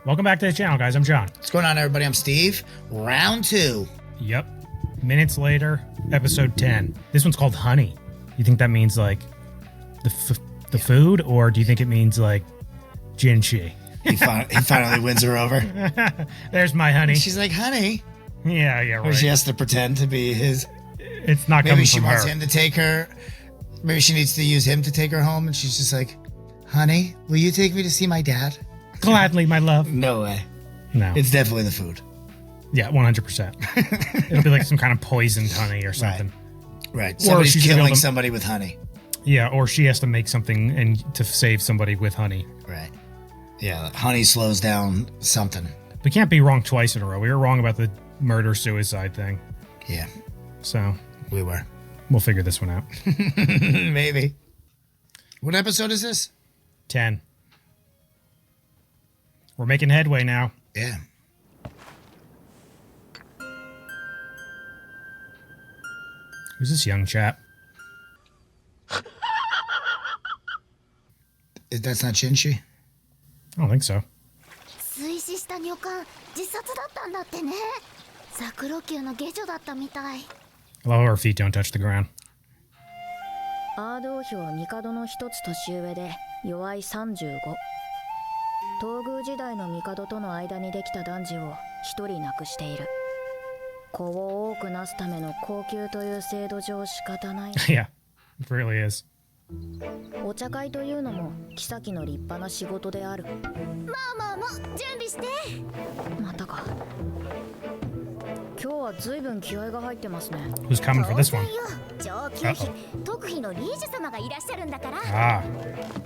Welcome back to the channel, guys. I'm John. What's going on, everybody? I'm Steve. Round 2. Yep. Minutes later, episode 10. This one's called Honey. You think that means like the food, or do you think it means like Jinshi? He finally wins her over. There's my honey. And she's like, honey. Yeah, right. Or she has to pretend to be his. It's not coming from her. Maybe she wants him to take her. Maybe she needs to use him to take her home, and she's just like, honey, will you take me to see my dad? Gladly, my love. No way. No. It's definitely the food. Yeah, 100%. It'll be like some kind of poisoned honey or something. Right. Somebody's killing somebody with honey. Yeah, or she has to make something and to save somebody with honey. Right. Yeah, honey slows down something. We can't be wrong twice in a row. We were wrong about the murder-suicide thing. Yeah. So. We were. We'll figure this one out. Maybe. What episode is this? 10. We're making headway now. Yeah. Who's this young chap? That's not Jinshi? I don't think so. I love how her feet don't touch the ground. アード王妃は帝の一つ年上で弱い35。東宮時代の帝との間にできた男児を一人亡くしている。子を多くなすための高級という制度上仕方ない。Yeah, it really is. お茶会というのも妃の立派な仕事である。まあ準備して。またか。今日は随分気合が入ってますね。Who's coming for this one? 上級妃、特妃のリージュ様がいらっしゃるんだから。ああ。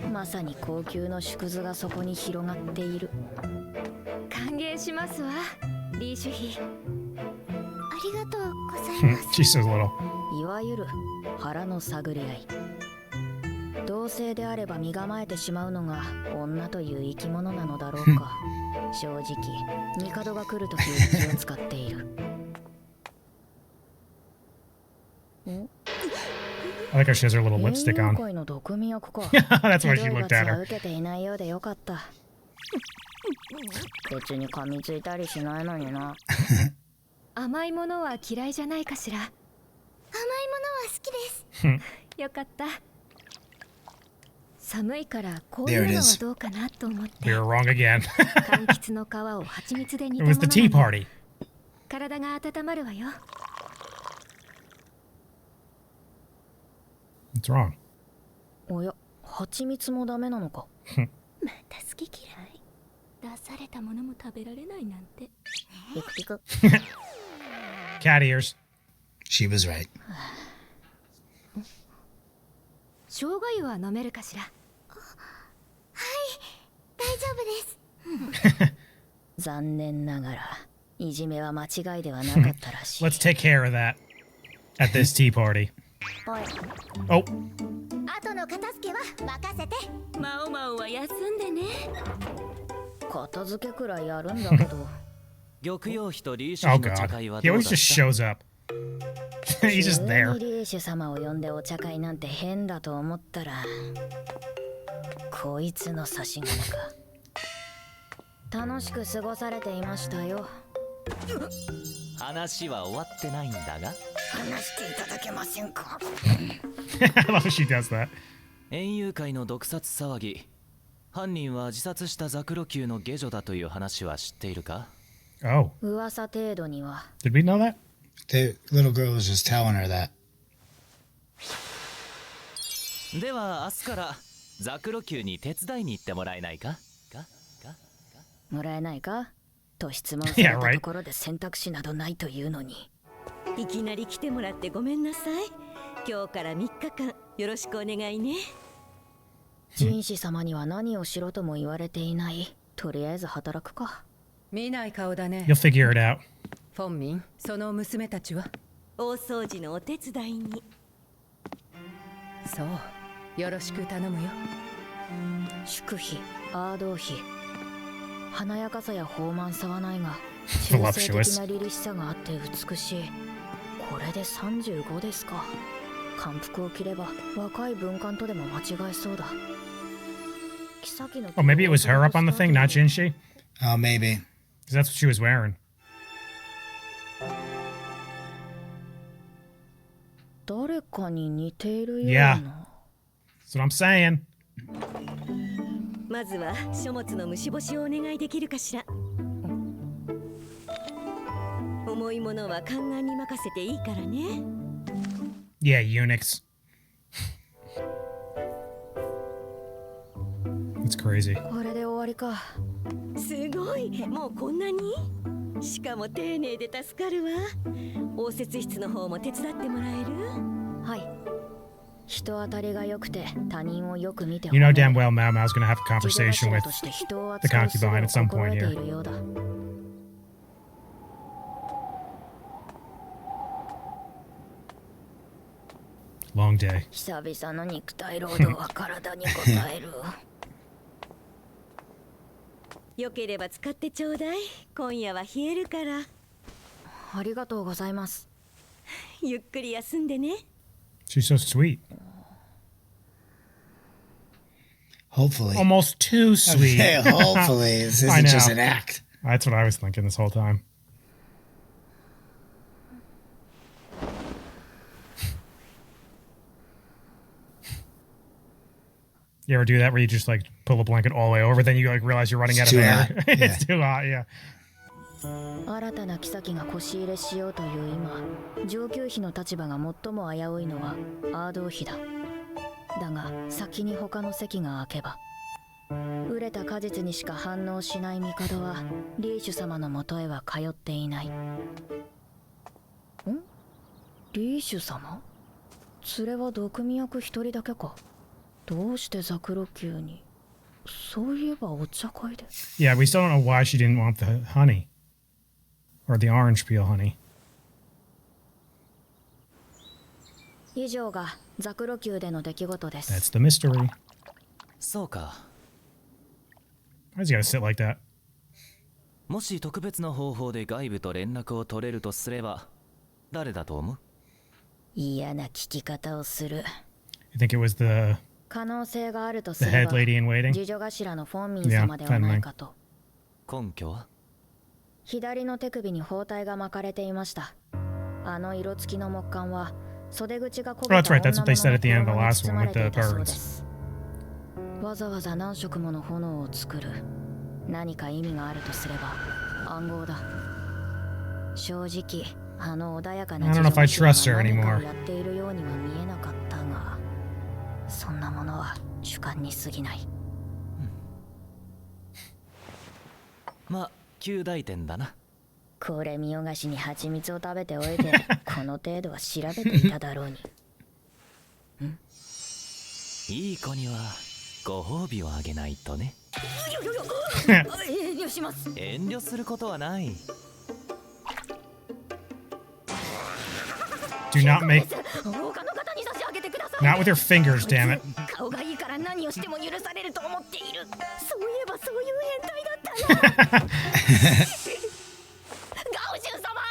まさに高級の縮図がそこに広がっている。歓迎しますわ、リーシュ妃。ありがとうございます。She's so little. いわゆる腹の探り合い。同性であれば身構えてしまうのが女という生き物なのだろうか。正直、帝が来るときに気を使っている。I like how she has her little lipstick on. That's why she looked at her. 別に噛みついたりしないのにな。甘いものは嫌いじゃないかしら。甘いものは好きです。よかった。寒いからこういうのはどうかなと思って。You're wrong again. 柑橘の皮を蜂蜜で煮たも It の was the tea party. 体が温まるわよ。What's wrong? おや、蜂蜜もダメなのか。また好き嫌い。出されたものも食べられないなんて。ピクピク。Cat ears. She was right. 生姜湯は飲めるかしら。はい、大丈夫です。残念ながら、いじめは間違いではなかったらしい。Let's take care of that at this tea party. Oh. 後の片付けは任せて。マオマオは休んでね。片付けくらいやるんだけど。Oh God. He always just shows up. He's just there. リーシュ様を呼んでお茶会なんて変だと思ったら、こいつの差し金か。楽しく過ごされていましたよ。話は終わってないんだが。話していただけませんか。I love how she does that. 園遊会の毒殺騒ぎ。犯人は自殺したザクロ級の下女だという話は知っているか？ Oh. 噂程度には。Did we know that? The little girl was just telling her that. では明日からザクロ級に手伝いに行ってもらえないか？もらえないか？と質問されたところで選択肢などないというのに。いきなり来てもらってごめんなさい。今日から3日間よろしくお願いね。人士様には何をしろとも言われていない。とりあえず働くか。見ない顔だね。 You'll figure it out. フォンミン、その娘たちは大掃除のお手伝いに。そう、よろしく頼むよ。祝妃、アード王妃。華やかさや豊満さはないが、中性的な凛々しさがあって美しい。これで35ですか。漢服を着れば若い文官とでも間違えそうだ。 Oh, maybe it was her up on the thing, not Jinshi? Oh, maybe. Because that's what she was wearing. 誰かに似ているよう Yeah. な。 That's what I'm saying. まずは書物の虫干しをお願いできるかしら。重いものは宦官に任せていいからね。Yeah, eunuchs. It's crazy. これで終わりか。すごい、もうこんなに？しかも丁寧で助かるわ。応接室の方も手伝ってもらえる？はい。人当たりが良くて他人をよく見て You know damn well Mao Mao's gonna have a 自助 conversation 頭 with として人を the 扱う術を concubine at some 心 point 得て here. いるようだ。 Long day. 久々の肉体労働は体に応える。よければ使ってちょうだい。今夜は冷えるから。ありがとうございます。ゆっくり休んでね。 She's so sweet. Hopefully. Almost too sweet. Hey, hopefully. This I isn't just know. an act. That's what I was thinking this whole time. You ever do that where you just like pull a blanket all the way over, then you like realize you're running out It's of too air? hot. It's too hot, yeah. 新たな妃が腰入れしようという今、上級妃の立場が最も危ういのはアードー妃だ。だが先に他の席が空けば、熟れた果実にしか反応しない帝はリーシュ様のもとへは通っていない。リーシュ様？連れは毒味役一人だけか。どうしてザクロ宮に？そういえばお茶会で。 Yeah, we still don't know why she didn't want the honey. Or the orange peel honey. 以上がザクロ宮での出来事です。 That's the mystery. そうか。 Why's he gotta sit like that? もし特別な方法で外部と連絡を取れるとすれば、誰だと思う？嫌な聞き方をする。 You think it was the 可能性があるとす the れ head ば、 lady in waiting? 次女頭のフォンミン様ではないかと。根拠は？左の手首に包帯が巻かれていました。あの色付きの木簡は袖口が焦げ Oh, た that's right. That's what they said at the end of the 女物の last 衣 one に with 包まれ the ていたそうで birds. す。わざわざ何色もの炎を作る。何か意味があるとすれば暗号だ。正直あの穏やかな I don't know if I trust her 何か anymore. をやっているようには見えなかったが、そんなものは主観に過ぎない。まあ、旧大点だな。これ見よがしに蜂蜜を食べておいてこの程度は調べていただろうに。いい子にはご褒美をあげないとね。遠慮します。遠慮することはない。 Do not make 他の方に差し上げてください。 not with your fingers, damn it. 顔がいいから何をしても許されると思っている。そういえばそういう変態だったな。ガオシュン様。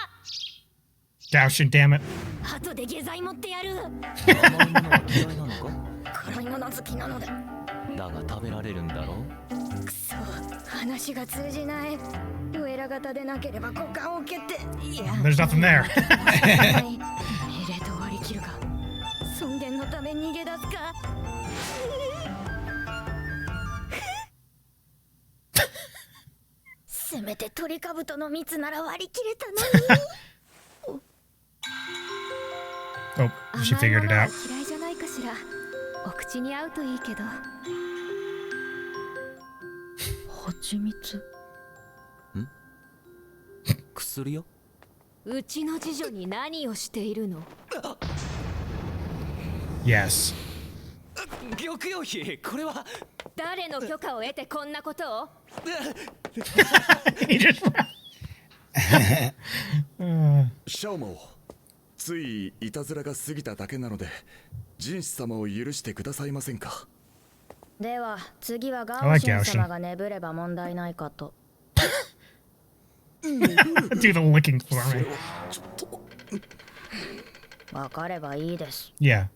Gaoshin, damn it. 後で下剤持ってやる。甘いものは嫌いなのか？辛いもの好きなので。だが食べられるんだろう。くそ、話が通じない。ウエラ型でなければ股間を蹴って。いや。 There's nothing there. 命令と割り切るか。尊厳のため逃げ出すか。せめて鳥かぶとの蜜なら割り切れたのに。 Oh, she figured it out. 嫌いじゃないかしら。お口に合うといいけど。蜂蜜。薬よ。うちの次女に何をしているの？ Yes. 玉葉妃、これは。誰の許可を得てこんなことを？ He just シャオモ、ついいたずらが過ぎただけなので人子様を許してくださいませんか。では次はガオシュン様が眠れば問題ないかと。 do the licking for me. わかればいいです。 Yeah.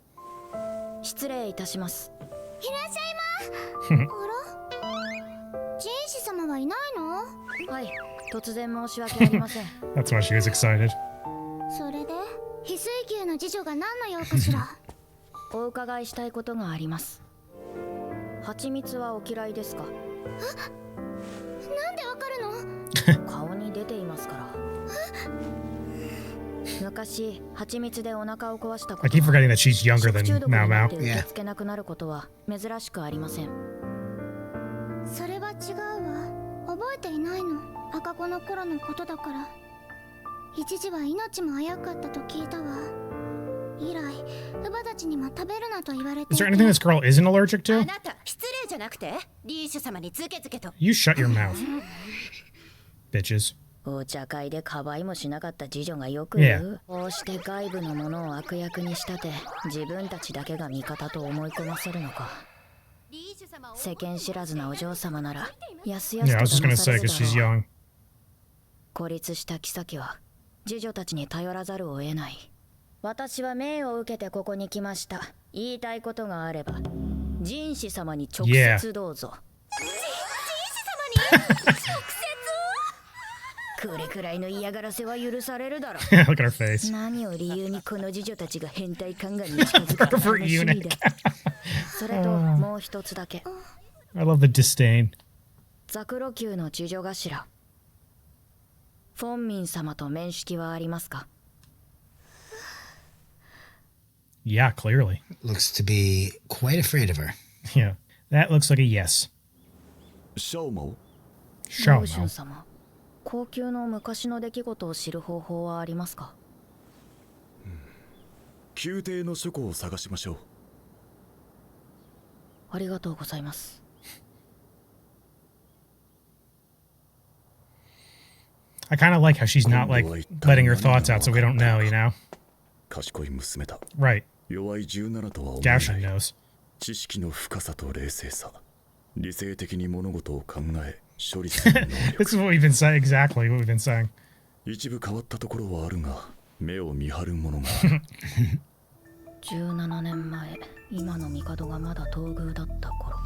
失礼いたします。いらっしゃいま。あら、人子様はいないの？はい、突然申し訳ありません。 That's why she was excited. それで翡翠宮の次女が何の用かしら？お伺いしたいことがあります。蜂蜜はお嫌いですか？なんでわかるの？顔に出ていますから。昔蜂蜜でお腹を壊したこ I と keep forgetting that she's younger 食 than 中毒にな Mao って Mao. 受け付けなくなることは珍しくありません。それは違うわ。覚えていないの。赤子の頃のことだから。一時は命も危うかったと聞いたわ。以来乳母たちにも食べるなと言われて Is there anything this girl isn't allergic あ to? なた失礼じゃなくてリーシュ様にズケズケと。 You shut your mouth. Bitches. お茶会でかばいもしなかった次女がよく言う。 こうして外部のものを悪役に仕立て自分たちだけが味方と思い込ませるのか。世間知らずなお嬢様ならやすやす Yeah, と I was just 騙 gonna さ say れる because だ she's ろう。 young. 孤立した妃は次女たちに頼らざるを得ない。私は命を受けてここに来ました。言いたいことがあれば人士様に直接どうぞ。これくらいの嫌がらせは許されるだろう。 Look at her face. 何を理由にこの次女たちが変態宦官に近づくか For 楽しみ eunuch. だ。それともう一つだけ。 I love the disdain. ザクロ宮の次女頭フォンミン様と面識はありますか？ Yeah, clearly. Looks to be quite afraid of her. Yeah, that looks like a yes. シャオモ Show 老春 no. 様、高級の昔の出来事を知る方法はありますか？宮廷の書庫を探しましょう。ありがとうございます。 I kind of like how she's not like letting her thoughts out so we don't know, you know? 賢い娘だ。 Right. 弱い17とは思え Gaussian ない。 knows. 知識の深さと冷静さ。理性的に物事を考え、処理する能 This 力。 is what we've been saying, exactly what we've been saying. 一部変わったところはあるが、目を見張るものがある。17年前、今の帝がまだ東宮だった頃、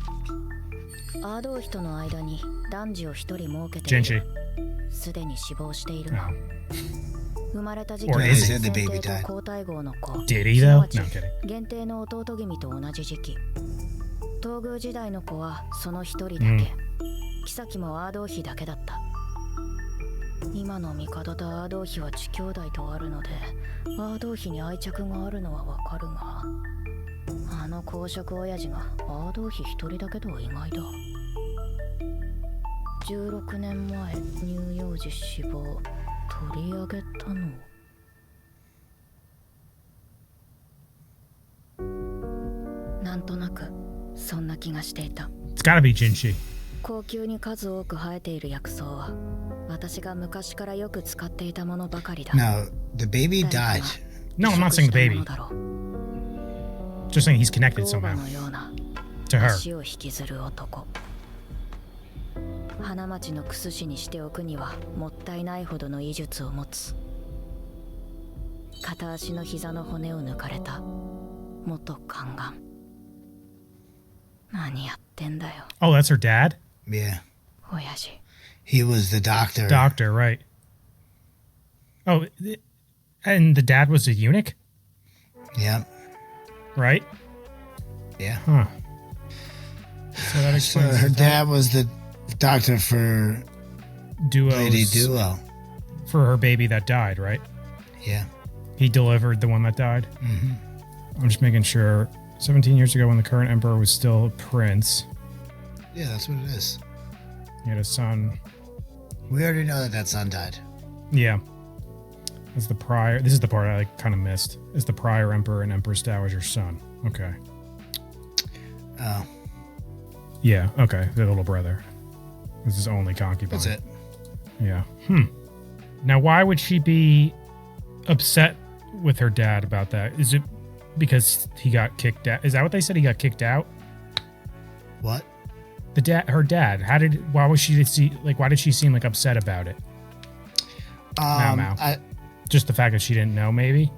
アードーヒとの間に男児を一人設けてい Genji. る。すでに死亡しているが、 Oh. 生まれた時期 Or は is it? The 先 baby 帝 died. と皇太后の子、 Did he すな though? わち No, I'm kidding. 限定の弟君と同じ時期。東宮時代の子はその一人だけ、妃もアードーヒだけだった。今の帝とアードーヒは地兄弟とあるので、アードーヒに愛着があるのはわかるが、あの公職親父がアードーヒ一人だけとは意外だ。16年前、乳幼児死亡、取り上げたの。なんとなくそんな気がしていた。 It's gotta be Jinshi. 高級に数多く生えている薬草は私が昔からよく使っていたものばかりだ。 Now, the baby died. No, I'm not saying the baby. Just saying he's connected 老婆 somehow のような to her. 足を引きずる男。花町のクスシにしておくにはもったいないほどの医術を持つ。片足の膝の骨を抜かれた元宦官。何やってんだよ Oh, that's her dad? Yeah. 親父。 He was the doctor. Doctor, right. Oh, and the dad was a eunuch? Yep. Right? Yeah. Huh. So that So explains her that. dad was the doctor for Lady Duo's, Duo. for her baby that died, right? Yeah. He delivered the one that died? Mm-hmm. I'm just making sure. 17 years ago when the current emperor was still a prince, Yeah, that's what it is. he had a son. We already know that son died. Yeah. As the prior, this is the part I kind of missed. As the prior emperor and empress dowager's son. Okay. Oh, Yeah, okay. The little brother. This is only concubine. that's it. Yeah. Now, why would she be upset with her dad about that? Is it because he got kicked out? Is that what they said? He got kicked out? What? Her dad. Why was she why did she seem like upset about it? Mao. Just the fact that she didn't know, maybe?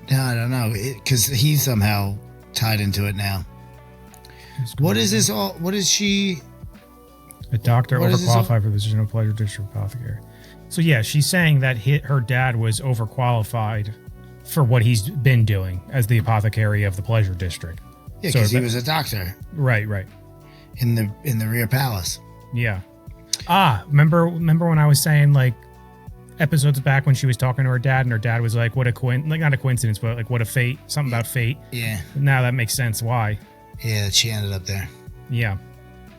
No, I don't know. Because he's somehow tied into it now. What is this all? What is she? A doctor What is this overqualified for the position of pleasure district apothecary. So yeah, she's saying that her dad was overqualified for what he's been doing as the apothecary of the pleasure district. Yeah, So because he that- was a doctor Right. in the rear palace. Yeah. Remember when I was saying like episodes back when she was talking to her dad and her dad was like, what a not a coincidence, but like what a fate, something about fate. Yeah. Now that makes sense why. Yeah, that she ended up there. Yeah.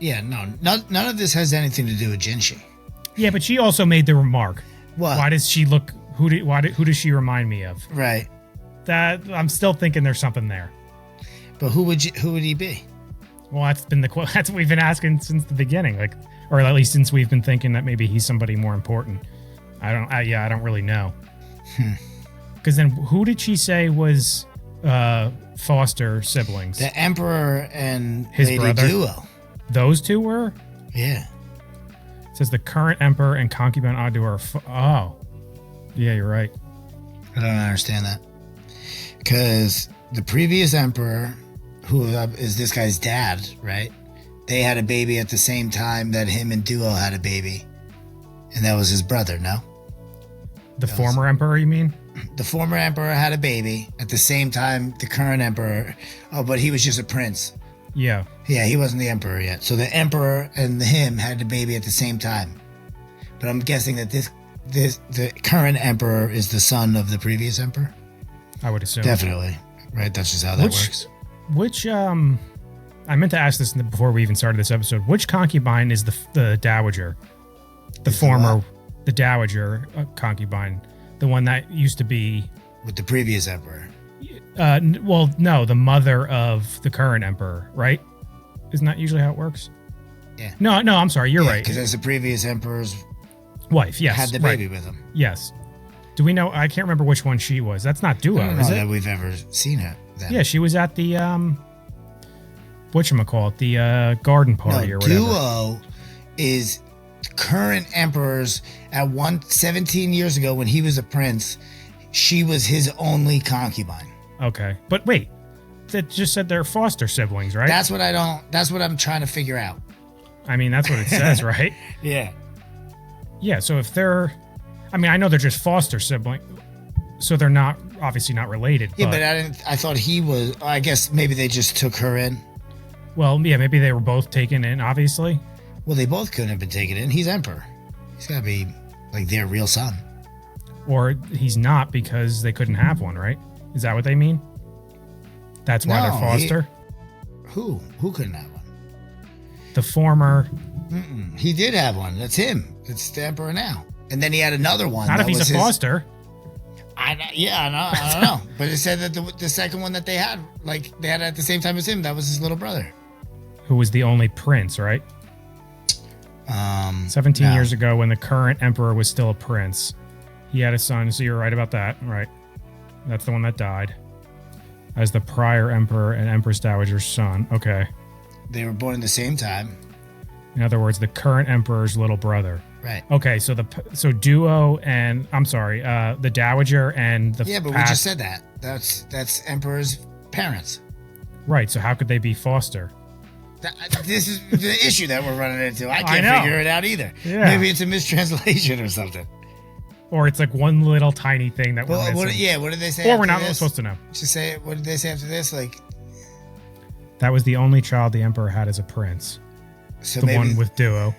Yeah, no, none of this has anything to do with Jinshi. Yeah, but she also made the remark. What? Why does she look who does she remind me of? Right. That I'm still thinking there's something there. But who would he be? Well, that's what we've been asking since the beginning, like, or at least since we've been thinking that maybe he's somebody more important. I don't really know. Because then, who did she say was foster siblings? The Emperor and His Lady brother? Duo. Those two were. Yeah. It says the current emperor and concubine Adu are. Oh, yeah, you're right. I don't understand that. Because the previous emperor, who is this guy's dad, right? They had a baby at the same time that him and Duo had a baby. And that was his brother, no? The former emperor, you mean? The former emperor had a baby at the same time the current emperor. Oh, but he was just a prince. Yeah. Yeah, he wasn't the emperor yet. So the emperor and him had the baby at the same time. But I'm guessing that the current emperor is the son of the previous emperor. I would assume. Definitely, right? That's just how that works. Which I meant to ask this before we even started this episode. Which concubine is the dowager? The dowager concubine, the one that used to be With the previous emperor. well, no, the mother of the current emperor, right? Isn't that usually how it works? Yeah. No, I'm sorry. You're right. Because as the previous emperor's wife, yes, had the right. baby with him. Yes. Do we know? I can't remember which one she was. That's not Duo, I don't know is it? that we've ever seen her. Then. Yeah, she was at the whatchamacallit, the garden party or whatever. Duo is the current emperor's at 17 years ago when he was a prince. She was his only concubine. Okay, but wait, that just said they're foster siblings, right? That's what I'm trying to figure out. I mean, that's what it says, right? Yeah. Yeah. So if they're, I mean, I know they're just foster siblings, so they're not obviously not related. Yeah, but I thought he was. I guess maybe they just took her in. Well, yeah, maybe they were both taken in. Obviously. Well, they both couldn't have been taken in. He's emperor. He's got to be like their real son. Or he's not because they couldn't have one, right? Is that what they mean? That's why they're No, foster? Who couldn't have one? The former. He did have one. That's him. It's the emperor now. And then he had another one. Not that if he's was a his- foster. I don't know. But it said that the second one that they had, like they had at the same time as him, that was his little brother. Who was the only prince, right? 17 no. years ago when the current emperor was still a prince. He had a son, so you're right about that, right? That's the one that died. As the prior emperor and empress dowager's son. Okay. They were born at the same time. In other words, the current emperor's little brother. Right. Okay, so Duo and the dowager and the Yeah, but we just said that. That's emperor's parents. Right, so how could they be foster? This is the issue that we're running into. I I can't know. figure it out either. Yeah. Maybe it's a mistranslation or something. Or it's like one little tiny thing that we're Well, missing. what did they say? Or after we're not this? supposed to know. Just say what did they say after this? Like, That was the only child the emperor had as a prince. so The maybe one with Duo.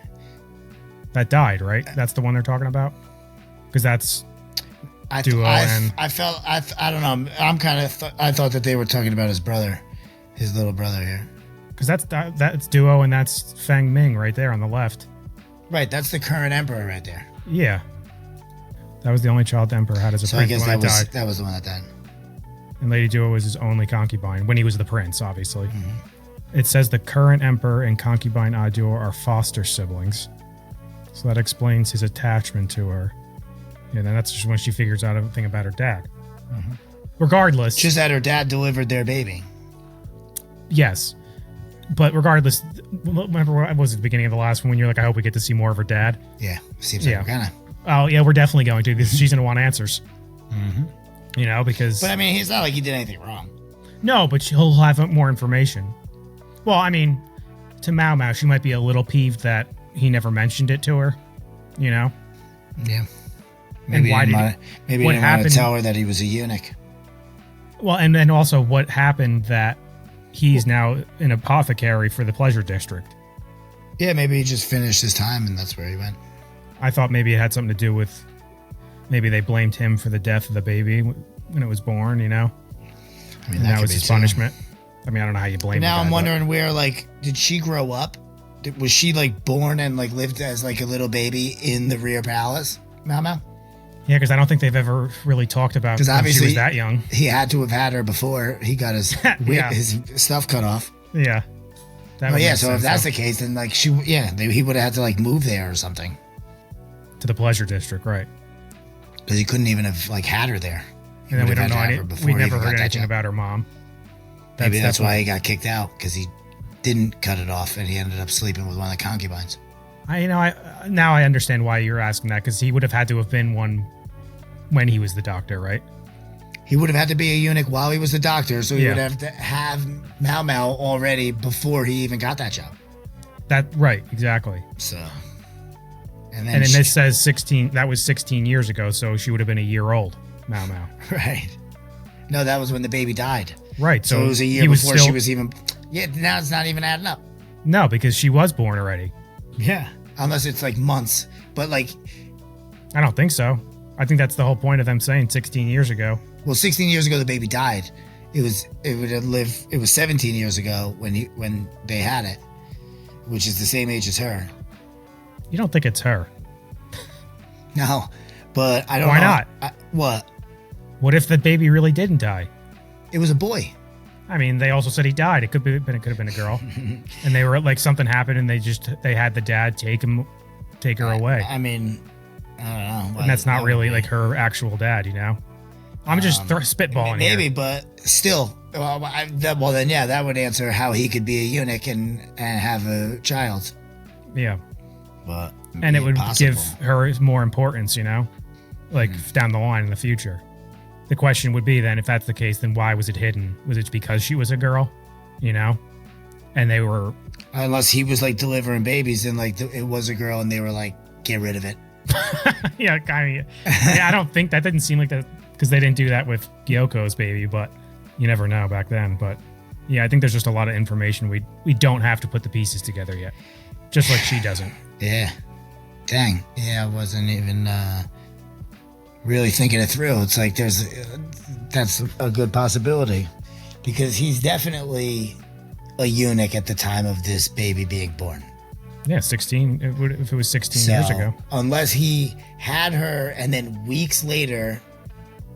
That died, right? That's the one they're talking about? Because that's Duo and... I don't know. I'm kind of I thought that they were talking about his brother, his little brother here. Because that's Duo and that's Feng Ming right there on the left. Right, that's the current emperor right there. Yeah. That was the only child the emperor had as a So I prince guess when that it died. was the one that died. And Lady Duo was his only concubine when he was the prince, obviously. It says the current emperor and concubine Duo are foster siblings. So that explains his attachment to her. Yeah, then that's just when she figures out everything about her dad. Regardless. Just that her dad delivered their baby. Yes. But regardless, remember what was at the beginning of the last one when you're like, I hope we get to see more of her dad? Yeah, seems like we're kind of. Oh, yeah, we're definitely going to because she's going to want answers. You know, because... But I mean, it's not like he did anything wrong. No, but he'll have more information. Well, I mean, to Mao Mao, she might be a little peeved that he never mentioned it to her, you know? Yeah. And why did maybe he what didn't want happened? to tell her that he was a eunuch. Well, and then also what happened that he's now an apothecary for the pleasure district. Yeah, maybe he just finished his time and that's where he went. I thought maybe it had something to do with maybe they blamed him for the death of the baby when it was born, you know? I mean, And that was could be his too. punishment. I mean, I don't know how you blame Now the guy, I'm but- wondering where, like, did she grow up? Was she, like, born and, like, lived as, like, a little baby in the rear palace? Mao? Yeah, because I don't think they've ever really talked about Because when she obviously was that young. he had to have had her before he got his Yeah. his stuff cut off. Yeah. That Well, would yeah, make so if sense, that's though. the case, then, like, he would have had to, like, move there or something. To the pleasure district, right. Because he couldn't even have, like, had her there. He And then we would don't have know had to any, have her before we he never even got heard that anything job. about her mom. Maybe that's why definitely- he got kicked out, because he didn't cut it off and he ended up sleeping with one of the concubines. Now I understand why you're asking that, because he would have had to have been one when he was the doctor, right? He would have had to be a eunuch while he was the doctor, so he Yeah. would have to have Mao already before he even got that job. Right, exactly. So, And then this says 16. That was 16 years ago, so she would have been a year old. Mao. right? No, that was when the baby died. Right. So So it was a year he was before still, she was even. Yeah, now it's not even adding up. No, because she was born already. Yeah, unless it's like months, but like, I don't think so. I think that's the whole point of them saying 16 years ago. well, 16 years ago the baby died. It would have lived. It was 17 years ago when they had it, which is the same age as her. You don't think it's her? No, but I don't. Why know. not? What? What if the baby really didn't die? It was a boy. I mean, they also said he died. It could have been a girl, and they were like something happened, and they had the dad take her away, I mean, I don't know. and that's not really like her actual dad, you know. I'm just spitballing Maybe, here. but still. Well, then, yeah, that would answer how he could be a eunuch and have a child. Yeah, But and it would impossible. give her more importance, you know, like down the line in the future. The question would be then, if that's the case, then why was it hidden? Was it because she was a girl, you know, and they were Unless he was like delivering babies and like it was a girl and they were like, get rid of it. yeah, I don't think that didn't seem like that because they didn't do that with Gyoko's baby, but you never know back then. But yeah, I think there's just a lot of information we don't have to put the pieces together yet, just like she doesn't. Yeah. Dang. Yeah, I wasn't even really thinking it through. It's like that's a good possibility because he's definitely a eunuch at the time of this baby being born. Yeah, 16. If it was 16 years ago. Unless he had her and then weeks later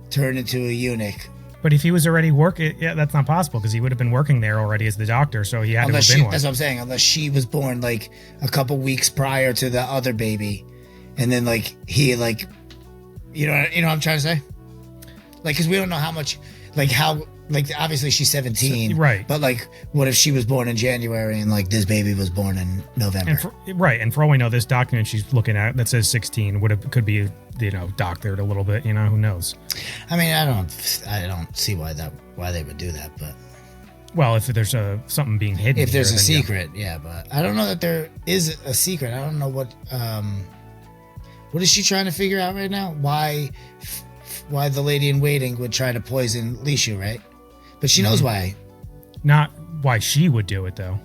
turned into a eunuch. But if he was already working, yeah, that's not possible because he would have been working there already as the doctor, so he had to have been one. That's what I'm saying. Unless she was born like a couple weeks prior to the other baby, and then like he like, you know what I'm trying to say? Like, because we don't know how much, like how, like obviously she's 17, right? But like, what if she was born in January and like this baby was born in November? And for all we know, this document she's looking at that says 16 could be, you know, doctored a little bit. You know, who knows? I mean, I don't see why they would do that, but well, if there's something being hidden, if there's here, a then secret, yeah, but I don't know that there is a secret. I don't know what is she trying to figure out right now? Why the lady in waiting would try to poison Lishu, right? But she knows why. Not why she would do it though.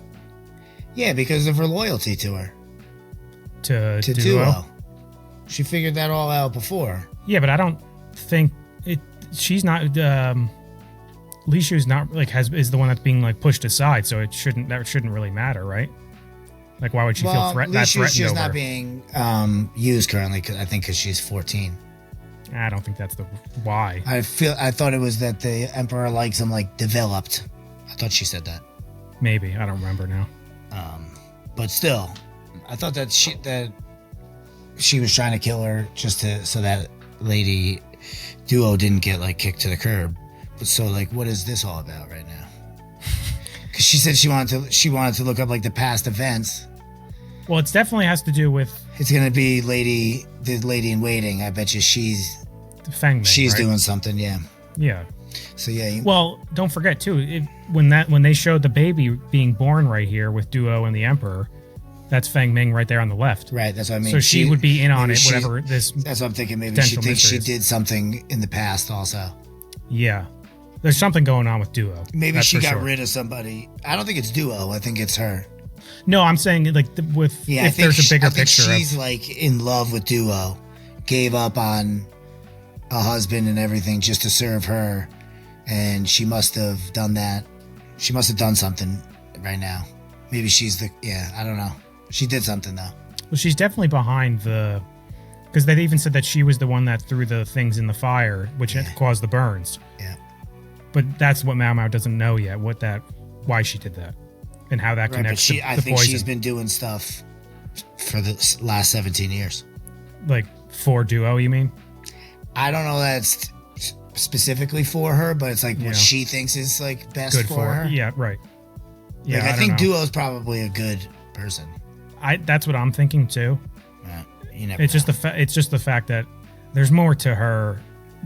Yeah, because of her loyalty to her. To Duo. She figured that all out before. Yeah, but I don't think she's not. Lishu's not like is the one that's being like pushed aside, so that shouldn't really matter, right? Like, why would she feel threatened Lishu's just over? not being used currently. I think because she's 14. I don't think that's the why. I thought it was that the Emperor likes them like developed. I thought she said that. Maybe I don't remember now. But still, I thought that she was trying to kill her just so that lady Duo didn't get like kicked to the curb. But so like, what is this all about right now? Because she said she wanted to look up like the past events. Well, it definitely has to do with It's gonna be the lady in waiting. I bet you she's the Feng Ming, she's right? doing something. Yeah. Yeah. So yeah. Well, don't forget too, when they showed the baby being born right here with Duo and the Emperor, That's Feng Ming right there on the left. Right, that's what I mean. So she would be in on maybe it, she- whatever this. That's what I'm thinking. Maybe she potential thinks she mystery is. did something in the past also. Yeah. There's something going on with Duo. Maybe That's she for got sure. rid of somebody. I don't think it's Duo. I think it's her. No, I'm saying like with Yeah, if there's a bigger I think picture she's of like in love with Duo, gave up on a husband and everything just to serve her, and she must have done that. She must have done something right now. Maybe she's I don't know. She did something though. well, she's definitely behind the because they even said that she was the one that threw the things in the fire, which had caused the burns. Yeah. But that's what Mao Mao doesn't know yet. Why she did that, and how that Right, but connects to I the think poison. she's been doing stuff for the last 17 years. Like for Duo, you mean? I don't know that it's specifically for her, but it's like Yeah. what she thinks is like best Good for her. Yeah, right. Yeah, Like, I don't think know. Duo's probably a good person. That's what I'm thinking too. You never It's know. just the fact that there's more to her,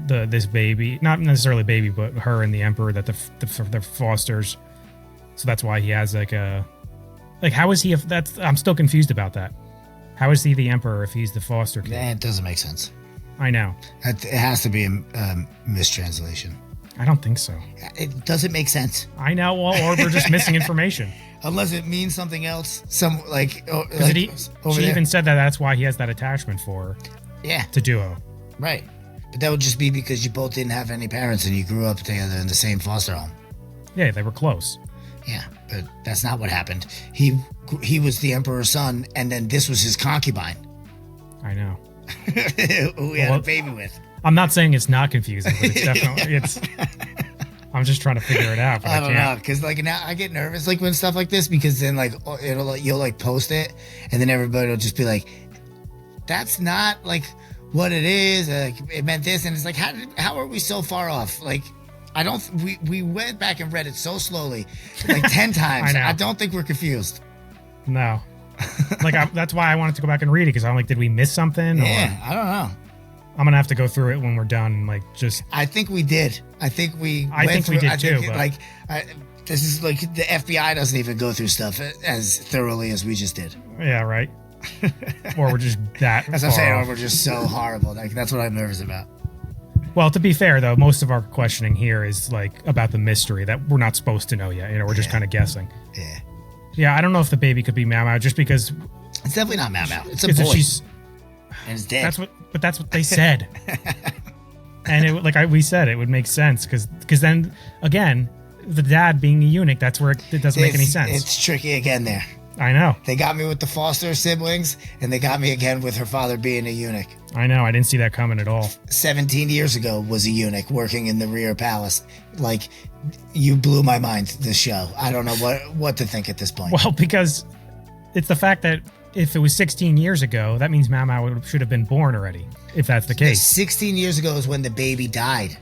this baby, not necessarily baby, but her and the Emperor that the fosters. So that's why he has like how is he? I'm still confused about that. How is he the Emperor if he's the foster kid? It doesn't make sense. I know. It has to be a mistranslation. I don't think so. It doesn't make sense I know. Well, or we're just missing information. unless it means something else. Some like, She even said that that's why he has that attachment for her yeah, to Duo. right. But that would just be because you both didn't have any parents and you grew up together in the same foster home. Yeah, they were close. Yeah, but that's not what happened. He was the emperor's son, and then this was his concubine, I know. who he had Well, a baby with. I'm not saying it's not confusing, but it's definitely I'm just trying to figure it out. But I don't can't. know, because like now I get nervous like when stuff like this, because then like you'll like post it, and then everybody will just be like, "That's not like what it is. It meant this," and it's like, how are we so far off? Like, I don't. We went back and read it so slowly, like 10 times. I know. I don't think we're confused. No. That's why I wanted to go back and read it because I'm like, did we miss something? Yeah, I don't know. I'm gonna have to go through it when we're done. Like, just I think we did. I think we. I think we did too, but- This is like the FBI doesn't even go through stuff as thoroughly as we just did. yeah, right. Or we're just that. As I'm far saying, off. we're just so horrible. Like that's what I'm nervous about. Well, to be fair though, most of our questioning here is like about the mystery that we're not supposed to know yet. We're just kind of guessing. Yeah, Yeah, I don't know if the baby could be Mao Mao just because it's definitely not Mao Mao. It's a if boy, she's and it's dead. that's what they said. And we said, it would make sense because then again, the dad being a eunuch, that's where it doesn't make any sense. It's tricky again there. I know. They got me with the foster siblings, and they got me again with her father being a eunuch. I know. I didn't see that coming at all. 17 years ago was a eunuch working in the rear palace. Like, you blew my mind, this show. I don't know what to think at this point. Well, because it's the fact that if it was 16 years ago, that means Mao Mao should have been born already, if that's the case. 16 years ago is when the baby died.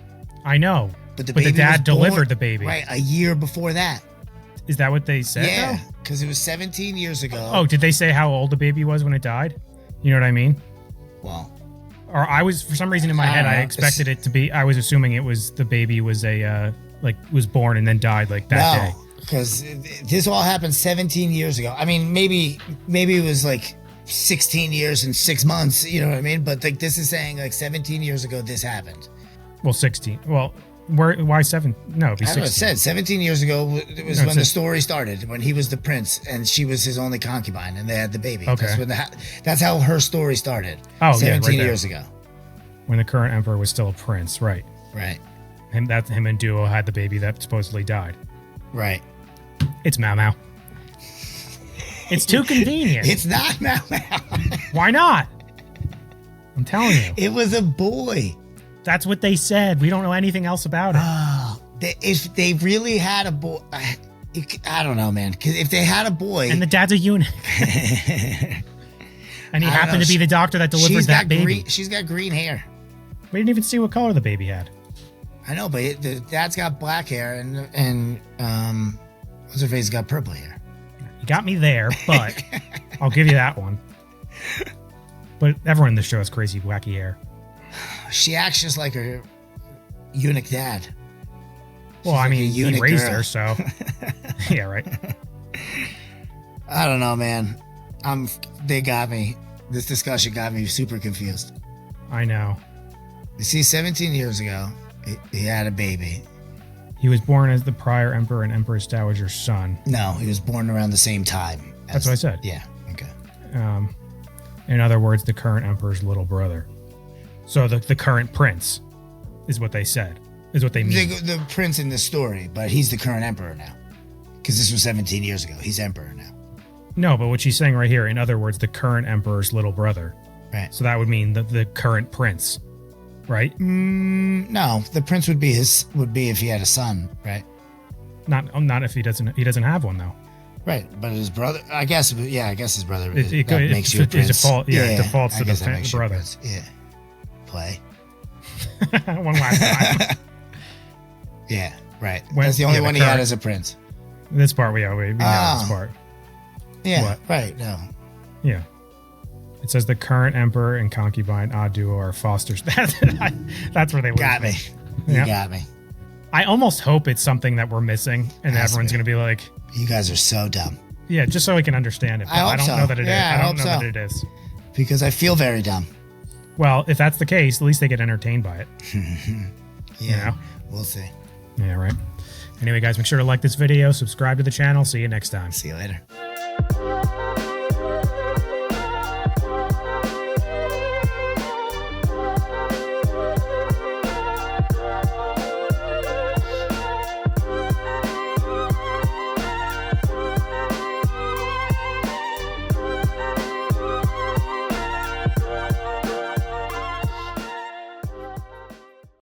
I know. But the the baby dad was born- delivered the baby. Right, a year before that. Is that what they said? Yeah, though? because it was 17 years ago. Oh, did they say how old the baby was when it died? You know what I mean? Well, Or I was, for some reason in my I head, don't I know. expected it to be, I was assuming it was the baby was was born and then died like that day. no, because this all happened 17 years ago. I mean, maybe it was like 16 years and 6 months, you know what I mean? But like this is saying like 17 years ago this happened. Well, 16. Well, why 7? No, it'd be I don't know, 16. it said 17 years ago it was No, it when the says- story started, when he was the prince and she was his only concubine and they had the baby. Okay. That's how her story started. Oh, yeah, 17 right there. years ago. When the current emperor was still a prince, right. Right. Him and Duo had the baby that supposedly died. Right. It's Mao Mao. It's too convenient. It's not Mao Mao. Why not? I'm telling you. It was a boy. That's what they said. We don't know anything else about it. Oh, if they really had a boy, I don't know, man. Because if they had a boy, And the dad's a eunuch. And he I don't happened know. to be the doctor that delivered she's that got baby. she's got green hair. We didn't even see what color the baby had. I know, but the dad's got black hair and what's her face got purple hair. You got me there, but I'll give you that one. But everyone in the show has crazy, wacky hair. She acts just like her eunuch dad. Well, I like a mean, he eunuch raised girl. her, so. Yeah, right. I don't know, man. They got me. This discussion got me super confused. I know. You see, 17 years ago, he had a baby. He was born as the prior emperor and Empress Dowager's son. No, he was born around the same time. That's what I said. Yeah, okay. In other words, the current emperor's little brother. So the current prince is what they said, is what they mean. The prince in the story, but he's the current emperor now. Because this was 17 years ago. He's emperor now. No, but what she's saying right here, in other words, the current emperor's little brother. Right. So that would mean the current prince, right? No, the prince would be if he had a son, right? Not if he doesn't have one though. Right, but his brother, I guess his brother It makes you a prince. It defaults I to guess that the makes you a brother. prince. Yeah. Play. One last time. Yeah, right. When- That's the only yeah, the one he had current- as a prince. This part we know this part. Yeah, What? right, no. Yeah. It says the current emperor and concubine odd duo are fosters. That's where they lose Got me. You Yeah. got me. I almost hope it's something that we're missing and Has to everyone's be. going to be like, You guys are so dumb. yeah, just so we can understand it. But I hope I don't so. know that it is. Yeah, I I don't hope know so. that it is. Because I feel very dumb. Well, if that's the case, at least they get entertained by it. Yeah. know? We'll see. Yeah, right. Anyway, guys, make sure to like this video, subscribe to the channel. See you next time. See you later.